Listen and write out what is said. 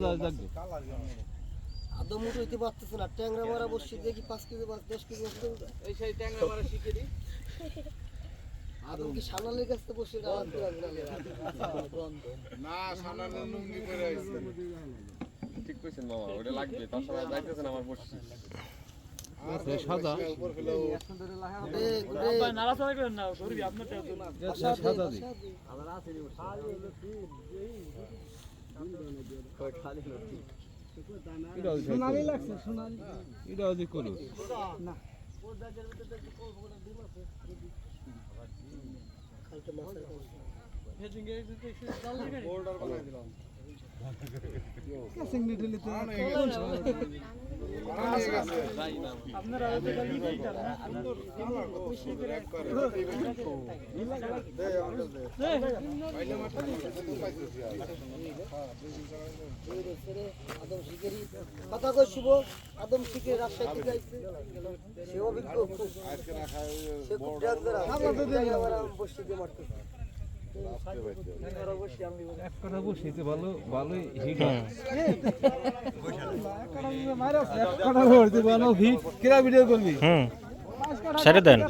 আদম মুঠো হইতে পারতেছে না, ট্যাংরা মারা বসছি দেখি 5 কেজি 10 কেজি এই সেই ট্যাংরা মারা শিখে দি। আদম কি সানালের কাছে বসে না সানালের লুঙ্গি পরে আইছে। ঠিক কইছেন মামা, ওটা লাগবে, তার সময় যাইতেছেন আমার বসছি। আর সাদা উপর ফেলো ভাই নালা চলে করেন না, ধরবি আপনারটা তো না সাদা দি আমার আছে রে খালি লতি সোনালি লাগছে, সোনালি এটা ওই করো না ওর দাগের ভিতরে একটু কোলফোটা ডিম আছে কালকে মাছের হেজিং এর ভিতরে একটু জাল দিবেন, বোর্ডার বানাই দিলাম ক্যাসিং নিডলে তো আপনারা ওই গালি দিতে না সুন্দর খুশি করে একবারে দে আমাদের দে পাইলে মাঠে তো পাইতেছি আদম শিকারি কথা কই শুভ আদম শিকারি রাজশাহী যাইছে সেও অভিজ্ঞ আজকে না খায় বড় আমরা তো আমরা বসে দিয়ে মারতেছি এক কথা বসিতে ভালো ভালোই হিট কিরা ভিডিও করবি ছেড়ে দেন।